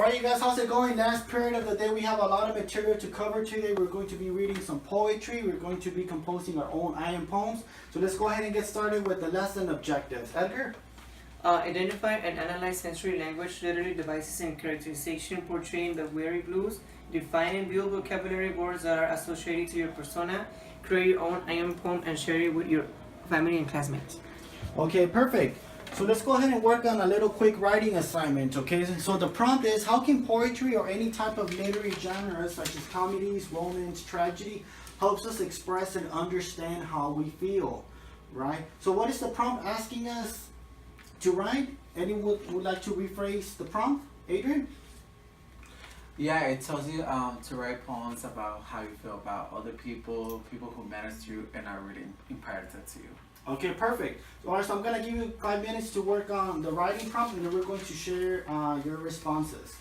Alright you guys, how's it going? Last period of the day, we have a lot of material to cover today. We're going to be reading some poetry. We're going to be composing our own I am poems. So let's go ahead and get started with the lesson objectives. Edgar? Identify and analyze sensory language, literary devices and characterization portraying the weary blues. Define and build vocabulary words that are associated to your persona. Create your own I am poem and share it with your family and classmates. Okay, perfect. So let's go ahead and work on a little quick writing assignment, okay? So the prompt is, how can poetry or any type of literary genre such as comedies, romance, tragedy helps us express and understand how we feel, right? So what is the prompt asking us to write? Anyone would like to rephrase the prompt? Adrian? Yeah, it tells you to write poems about how you feel about other people, people who matter to you and are really imperative to you. Okay, perfect. Alright, so I'm going to give you 5 minutes to work on the writing prompt, and then we're going to share your responses.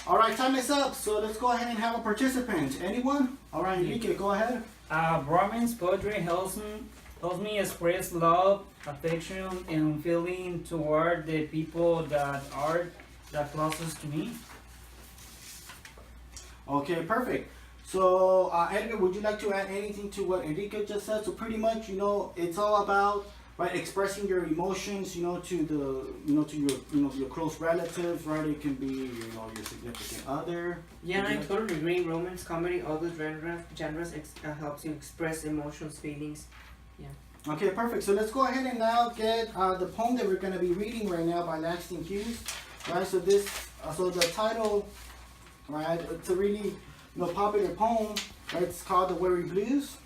Alright, time is up. So let's go ahead and have a participant. Anyone? Alright, Enrique, go ahead. Romance poetry helps me express love, affection, and feeling toward the people that are the closest to me. Okay, perfect. So, Edgar, would you like to add anything to what Enrique just said? So pretty much, it's all about, right, expressing your emotions, to your close relatives, right? It can be, your significant other. Yeah, I totally agree. Romance, comedy, all those genres helps you express emotions, feelings. Yeah. Okay, perfect. So let's go ahead and now get the poem that we're going to be reading right now by Langston Hughes. Right, so the title, right, it's a really popular poem, right? It's called The Weary Blues,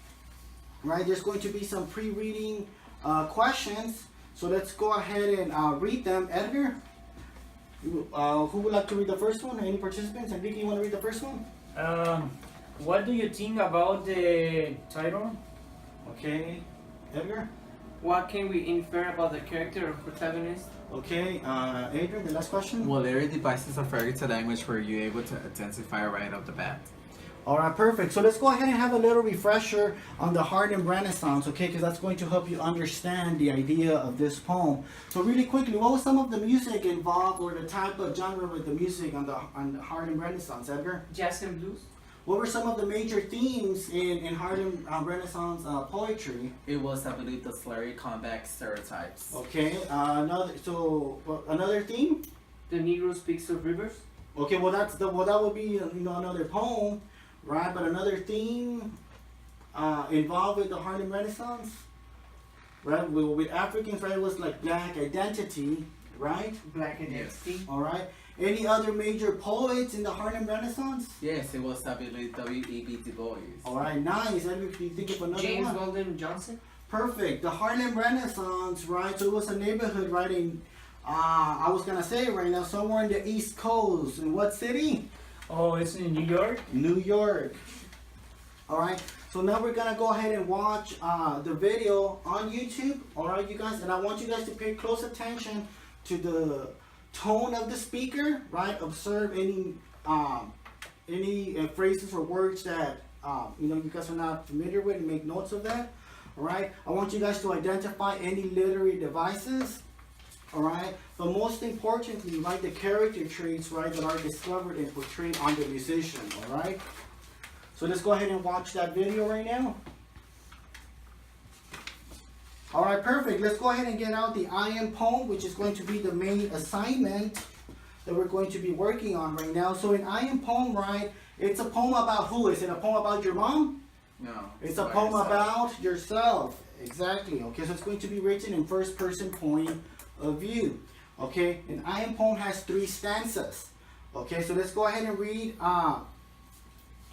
right? There's going to be some pre-reading questions, so let's go ahead and read them. Edgar, who would like to read the first one? Any participants? Enrique, you want to read the first one? What do you think about the title? Okay, Edgar? What can we infer about the character or protagonist? Okay, Adrian, the last question? Well, literary devices are fairy to language where you're able to identify right off the bat. Alright, perfect. So let's go ahead and have a little refresher on the Harlem Renaissance, okay? Because that's going to help you understand the idea of this poem. So really quickly, what was some of the music involved or the type of genre with the music on the Harlem Renaissance, Edgar? Jazz and blues. What were some of the major themes in Harlem Renaissance poetry? It was, I believe, the slurry combat stereotypes. Okay, another theme? The Negro speaks of rivers. Okay, that would be another poem, right? But another theme involved with the Harlem Renaissance, right? With Africans, right? It was like black identity, right? Black identity. All right. Any other major poets in the Harlem Renaissance? Yes, it was, I believe, W.E.B. Du Bois. All right, nice. Edward, can you think of another James one? Weldon Johnson. Perfect. The Harlem Renaissance, right? So it was a neighborhood, right? I was gonna say it right now, somewhere in the East Coast. In what city? Oh, it's in New York? New York. All right. So now we're gonna go ahead and watch the video on YouTube. All right, you guys, and I want you guys to pay close attention to the tone of the speaker, right? Observe any phrases or words that you guys are not familiar with, and make notes of that. All right. I want you guys to identify any literary devices. All right. But most importantly, right, the character traits, right, that are discovered and portrayed on the musician. All right. So let's go ahead and watch that video right now. Alright, perfect. Let's go ahead and get out the I am poem, which is going to be the main assignment that we're going to be working on right now. So in I am poem, right, it's a poem about who? Is it a poem about your mom? No. It's a poem about yourself. Exactly. Okay, so it's going to be written in first person point of view. Okay, an I am poem has 3 stanzas. Okay, so let's go ahead and read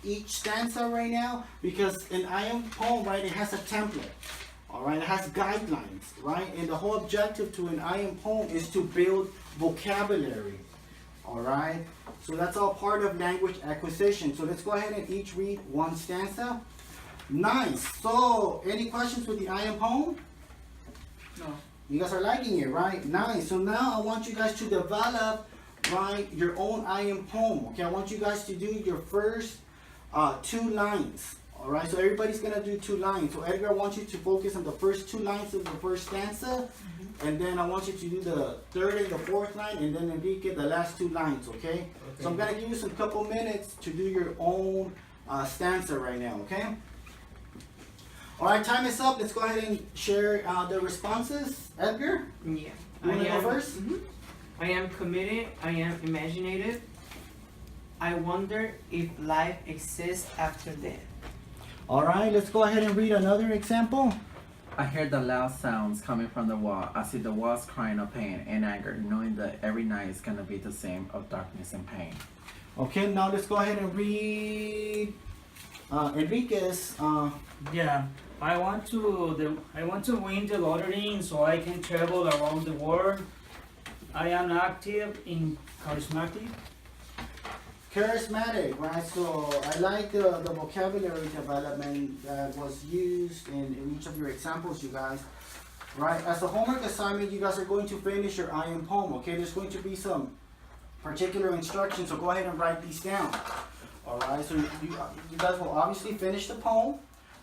each stanza right now, because an I am poem, right, it has a template. Alright, it has guidelines, right? And the whole objective to an I am poem is to build vocabulary. Alright, so that's all part of language acquisition. So let's go ahead and each read 1 stanza. Nice. So, any questions with the I am poem? No. You guys are liking it, right? Nice. So now I want you guys to develop, right, your own I am poem. Okay, I want you guys to do your first 2 lines. Alright, so everybody's going to do 2 lines. So Edgar, I want you to focus on the first 2 lines of the first stanza. and then I want you to do the third and the fourth line, and then Enrique the last 2 lines, okay? So I'm gonna give you some couple minutes to do your own stanza right now, okay? All right, time is up. Let's go ahead and share the responses. Edgar, Yeah. you wanna go first? I am committed. I am imaginative. I wonder if life exists after death. All right, let's go ahead and read another example. I hear the loud sounds coming from the wall. I see the walls crying of pain and anger, knowing that every night is gonna be the same of darkness and pain. Okay, now let's go ahead and read Enrique's. Yeah, I want to win the lottery so I can travel around the world. I am active in charismatic. Charismatic, right? So I like the vocabulary development that was used in each of your examples, you guys. Right? As a homework assignment, you guys are going to finish your I am poem, okay? There's going to be some particular instructions, so go ahead and write these down. Alright, so you guys will obviously finish the poem,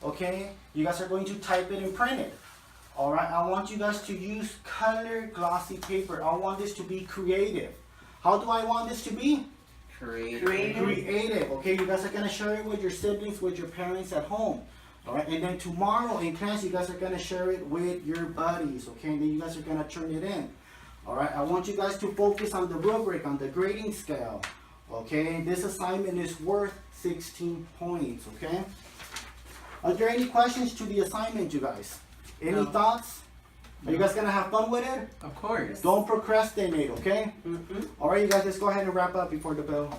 okay? You guys are going to type it and print it. Alright, I want you guys to use colored glossy paper. I want this to be creative. How do I want this to be? Creative, okay? You guys are gonna share it with your siblings, with your parents at home. Alright, and then tomorrow in class, you guys are gonna share it with your buddies, okay? And then you guys are gonna turn it in. Alright, I want you guys to focus on the rubric, on the grading scale. Okay, this assignment is worth 16 points, okay? Are there any questions to the assignment, you guys? Any No. thoughts? Are you guys gonna have fun with it? Of course. Don't procrastinate, okay? Mm-hmm. Alright, you guys, let's go ahead and wrap up before the bell.